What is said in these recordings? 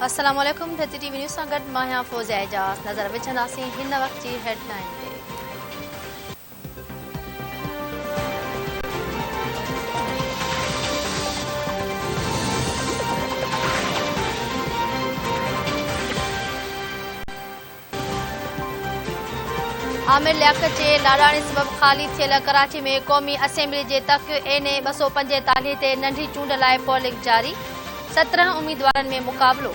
अस्सलाम वालेकुम धरती टीवी न्यूज़ सां गॾु मां आहियां फ़ौज़िया एजाज़। नज़र विझंदासीं हिन वक़्त जी हेडलाइन ते। आमिर लियाकत जे लाड़ाणी सबबि ख़ाली थियल कराची में क़ौमी असेंबली जे तक NA 245 ते नंढी चूंड लाइ पोलिंग जारी। 17 उम्मीदवारनि में मुक़ाबिलो।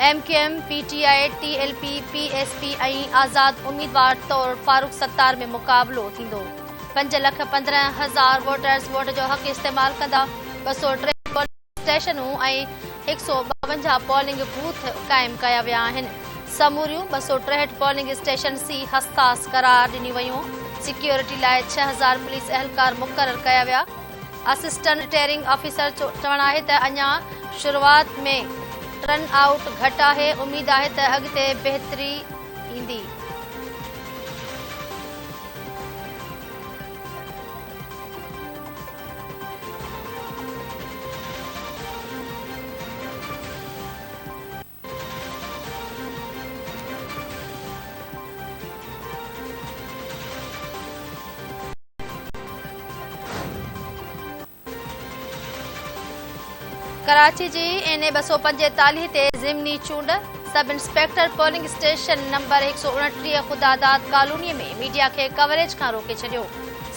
MQM, PTI, TLP, PSP ऐं आज़ाद उम्मीदवार तौरु फारूक सत्तार में मुक़ाबिलो थींदो। 5,15,000 वोटर्स वोट जो हक़ इस्तेमालु कंदा। 203 पोलिंग स्टेशनूं ऐं 152 पोलिंग बूथ क़ाइमु कया विया आहिनि। समूरियूं 263 पोलिंग स्टेशन सी हसास करार ॾिनियूं वयूं। सिक्योरिटी लाइ 6,000 पुलिस अहलकार मुक़ररु कया विया। असिस्टेंट रिटर्निंग ऑफिसर चवणु आहे त अञा शुरूआति में टर्न आउट घटि आहे। उमेद आहे त अॻिते बहितरी ईंदी। कराची जी NA 245 ते ज़िमनी चूंड। Sub inspector polling station number 129 Khudadad colony में मीडिया खे कवरेज खां रोके छॾियो।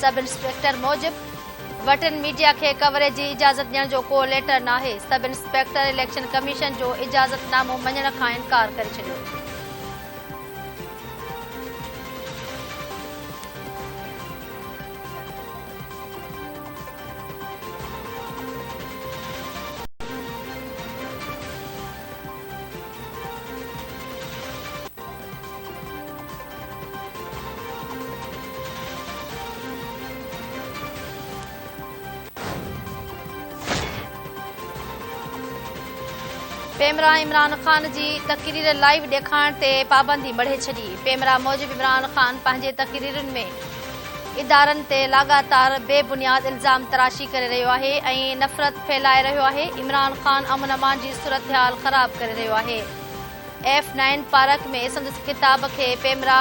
सब इंस्पेक्टर मूजिबि वटनि मीडिया खे कवरेज जी इजाज़त ॾियण जो को लेटर नाहे। सब इंस्पेक्टर इलेक्शन कमीशन जो इजाज़तनामो मञण खां इनकार करे छॾियो। पेमरा इमरान ख़ान जी तक़रीर लाइव ॾेखारण ते पाबंदी मढ़े छॾी। पेमरा मूजिबि इमरान ख़ान पंहिंजे तक़रीरुनि में इदारनि ते लाॻातार बेबुनियाद इल्ज़ाम तराशी करे रहियो आहे ऐं नफ़रत फैलाए रहियो आहे। इमरान ख़ान अमन अमान जी सूरतहाल ख़राब करे रहियो आहे। F9 पार्क में संदसि ख़िताब खे पेमरा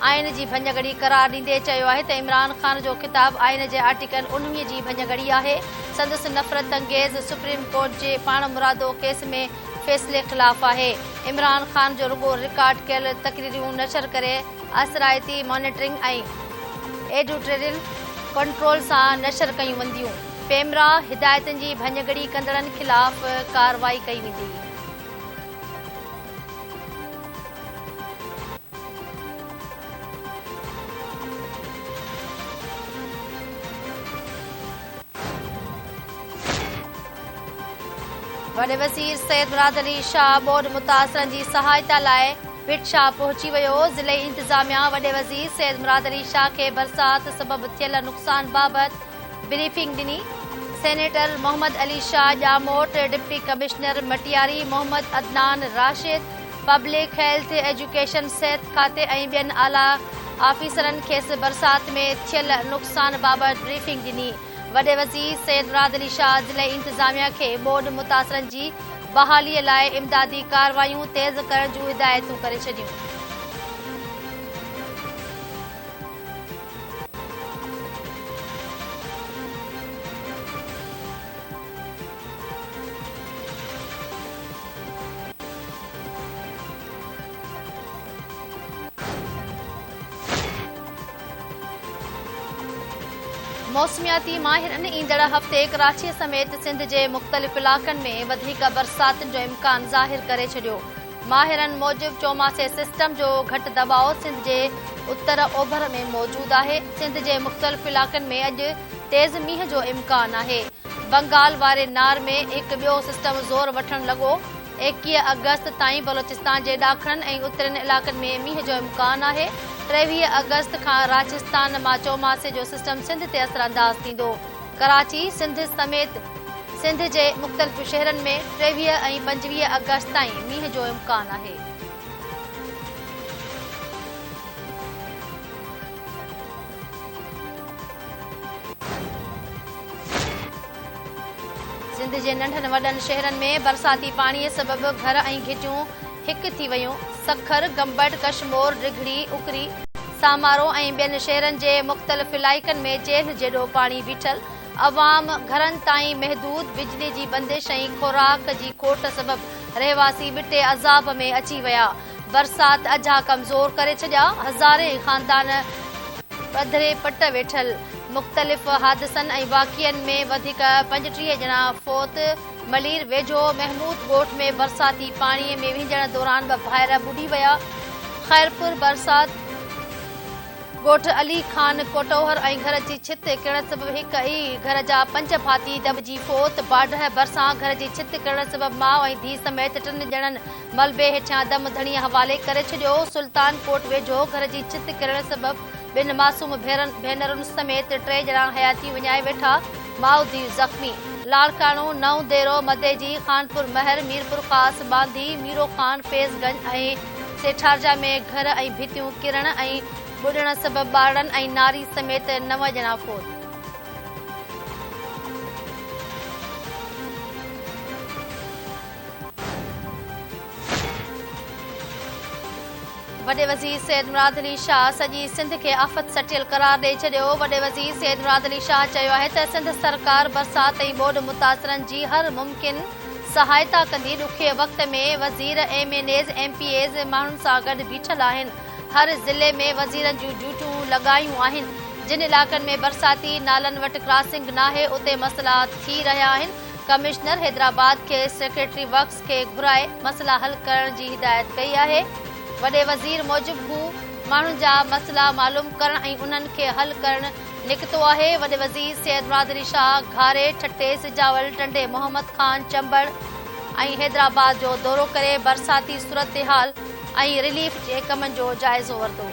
आइन जी भञगड़ी करार ॾींदे चयो आहे त इमरान ख़ान जो ख़िताब आइन जे आर्टिकल 19 जी भञगड़ी आहे। संदसि नफ़रत अंगेज़ सुप्रीम कोर्ट जे पाण मुरादो केस में फ़ैसिले ख़िलाफ़ आहे। इमरान ख़ान जो रुगो रिकॉर्ड कयल तक़रीरियूं नशर करे असराइती मॉनिटरिंग ऐं एडिटोरियल कंट्रोल सां नशर कयूं वेंदियूं। पेमरा हिदायतुनि जी भञगड़ी कंदड़नि ख़िलाफ़ कार्रवाई कई वेंदी। वॾे वज़ीर सैयद मुराद अली शाह बोर्ड मुतासिरनि जी सहायता लाइ भिटशाह पहुची वियो। ज़िले इंतिज़ामिया वॾे वज़ीर सैयद मुराद अली शाह खे बरसाति सबबि थियल नुक़सान बाबति ब्रीफिंग ॾिनी। Senator Mohammad Ali Shah Jamot, deputy commissioner Matiari Mohammad Adnan Rashid, public health education सिहत खाते ऐं ॿियनि आला ऑफिसरनि खेसि बरसाति में थियल नुक़सान बाबति ब्रीफिंग ॾिनी। वॾे वज़ीर सैयद मुराद अली शाह ज़िले इंतिज़ामिया खे बोर्ड मुतासिरनि जी बहालीअ लाइ इमदादी कार्रवायूं तेज़ करण जूं हिदायतूं करे छॾियूं। मौसमियाती माहिरनि ईंदड़ हफ़्ते कराची समेत सिंध जे मुख़्तलिफ़ इलाक़नि में वधीक बरसातुनि जो इम्कान ज़ाहिर करे छॾियो। माहिरनि मूजिबि चौमासे सिस्टम जो घटि दबाउ सिंध जे उत्तर ओभर में मौजूदु आहे। सिंध जे मुख़्तलिफ़ इलाक़नि में अॼु तेज़ मींहं जो इम्कान आहे। बंगाल वारे नार में हिकु ॿियो सिस्टम ज़ोर वठणु लॻो। 21 अगस्त ताईं बलोचिस्तान जे ॾाखणनि ऐं उतरनि इलाक़नि में मींहं जो इम्कान आहे। 23 अगस्त खां राजस्थान मां चौमासे जो सिस्टम सिंध ते असरअंदाज़ थींदो। कराची सिंध समेत सिंध जे मुख़्तलिफ़ शहरनि में 23 ऐं 25 अगस्त ताईं मींहं जो इम्कान आहे। सिंध जे नंढनि वॾनि शहरनि में बरसाती पाणीअ सबबि घर ऐं घिटियूं हिकु थी वयूं। सखर, गंबट, कशमोर, डिघड़ी, उकरी, सामारो ऐं ॿियनि शहरनि जे मुख़्तलिफ़ इलाइक़नि में जेल जेॾो पाणी बीठल। अवाम घरनि ताईं महदूद बिजली जी बंदिश ऐं खुराक जी खोट सबबि रहवासी बिटे अज़ाब में अची विया। बरसात अझा कमज़ोर करे छॾिया। हज़ारे ख़ानदान पधरे पट वेठल। मुख़्तलिफ़ हादसनि ऐं वाक़िअनि में वधीक 35 ॼणा फ़ौत। मलीर वेझो महमूद ॻोठ में बरसाती पाणीअ में विझण दौरान ॿ भाइर ॿुॾी विया। ख़ैरपुर बरसात ॻोठ अली खान कोटौहर ऐं घर जी छित किरण सबबि हिक ई घर जा 5 भाती दॿिजी फ़ौत। बाढ भरिसां घर जी छित किरण सबबि माउ ऐं धीउ समेत 3 ॼणनि मलबे हेठां दम धणीअ हवाले करे छॾियो। सुल्तानकोट वेझो घर जी छित किरण सबबि 2 मासूम भेनरुनि समेत 3 ॼणा हयाती विञाए वेठा। माउ धीउ ज़ख़्मी। लाड़काणो, नओं देरो, मदेजी, खानपुर महर, मीरपुर ख़ास, बांदी, मीरो खान, फैज़गंज ऐं सेठारजा में घर ऐं भितियूं किरण ऐं ॿुॾण सबबि ॿारनि ऐं नारी समेत 9 ॼणा फ़ौत। वॾे वज़ीर सैयद मुराद अली शाह सॼी सिंध खे आफ़त सटियल करार ॾेई छॾियो। वॾे वज़ीर सैयद मुराद अली शाह चयो आहे त सिंध सरकार बरसात ऐं ॿोॾ मुतासिरनि जी हर मुमकिन सहायता कंदी। ॾुखे वक़्त में वज़ीर MNAs MPAs माण्हुनि सां गॾु बीठल आहिनि। हर ज़िले में वज़ीरनि जूं ड्यूटियूं लॻायूं आहिनि। जिन इलाइक़नि में बरसाती नालनि वटि क्रॉसिंग नाहे उते मसइला थी रहिया आहिनि। कमिश्नर हैदराबाद खे सेक्रेटरी वर्क्स खे घुराए मसइला हल करण जी हिदायत कई आहे। वॾे वज़ीर मूजिबि हू माण्हुनि जा मसइला मालूम करण ऐं उन्हनि खे हल करण निकितो आहे। वॾे वज़ीर सैयद मुराद अली शाह घारे, ठटे, सिजावल, टंडे, मोहम्मद खान, चंबड़ ऐं हैदराबाद जो दौरो करे बरसाती सूरतहाल ऐं रिलीफ जे कमनि जो जाइज़ो वरितो।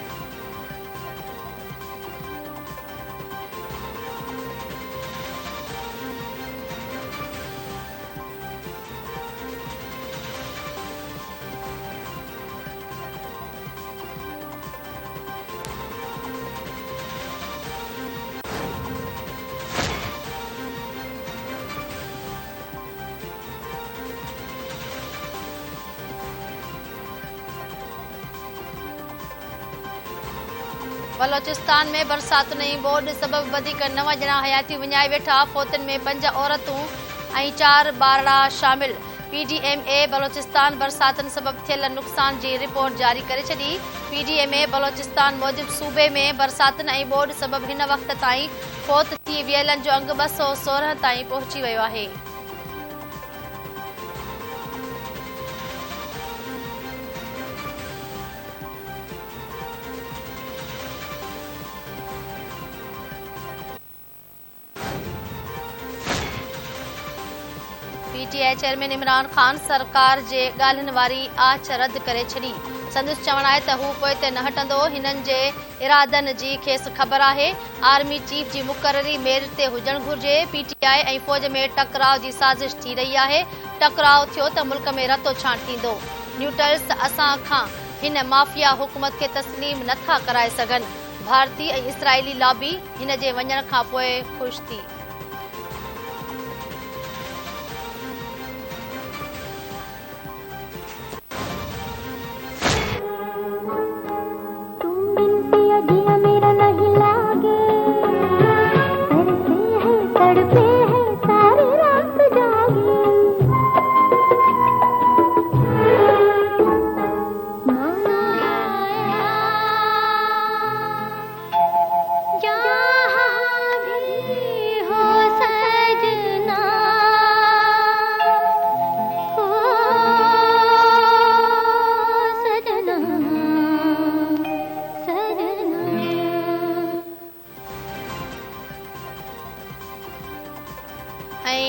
बलोचिस्तान में बरसातुनि ऐं ॿोॾ सबबि वधीक 9 ॼणा हयाती विञाए वेठा। फ़ौतनि में 5 औरतूं ऐं 4 ॿारड़ा शामिल। PDMA बलोचिस्तान बरसातुनि सबबि थियल नुक़सान जी रिपोर्ट जारी करे छॾी। PDMA बलोचिस्तान मूजिबि सूबे में बरसातुनि ऐं ॿोॾ सबबि हिन वक़्त ताईं फ़ौत थी वियलनि जो अंग 216 ताईं पहुची वियो आहे। PTI चेयरमैन इमरान ख़ान सरकार जे ॻाल्हियुनि वारी आछ रद्द करे छॾी। संदसि चवणु आहे त हू पोइ ते न हटंदो। हिननि जे इरादनि जी खेसि ख़बर आहे। आर्मी चीफ जी मुक़ररी मेरिट ते हुजणु घुर्जे। PTI ऐं फ़ौज में टकराव जी साज़िश थी रही आहे। टकराव थियो त मुल्क में रतो छांट थींदो। न्यूट्रल्स असां खां हिन माफ़िया हुकूमत खे तस्लीम नथा कराए सघनि। भारतीय ऐं इसराइली लॉबी हिन जे वञण खां पोइ ख़ुशि थी।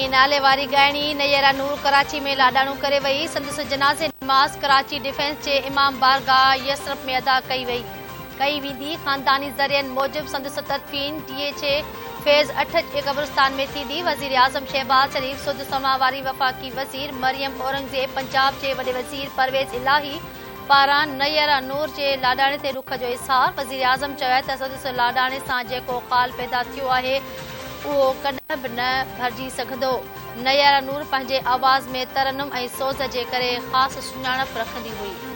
नाले वारी गायणी नैयरा नूर कराची में लाडाणू करे वई। संदसि जनाज़े नमाज़ कराची डिफेंस जे इमाम बारगाह यसरफ में अदा कई वेंदी। ख़ानदानी ज़रियनि मूजिबि संदसि तदफ़ीन DHA फेज़ 8 जे क़ब्रिस्तान में थींदी। वज़ीर आज़म शहबाज शरीफ़, सुद समावारी वफ़ाक़ी वज़ीर मरियम औरंगज़ेब, पंजाब जे वॾे वज़ीर परवेज़ इलाही पारां नैयरा नूर जे लाडाणे ते रुख जो इज़हार। वज़ीर आज़म चयो त संदसि लाडाणे सां जेको ख़ाल पैदा थियो आहे उहो कॾहिं बि न भरिजी सघंदो। नयारा नूर पंहिंजे आवाज़ में तरन्नुम ऐं सोज़ जे करे ख़ासि सुञाणप रखंदी हुई।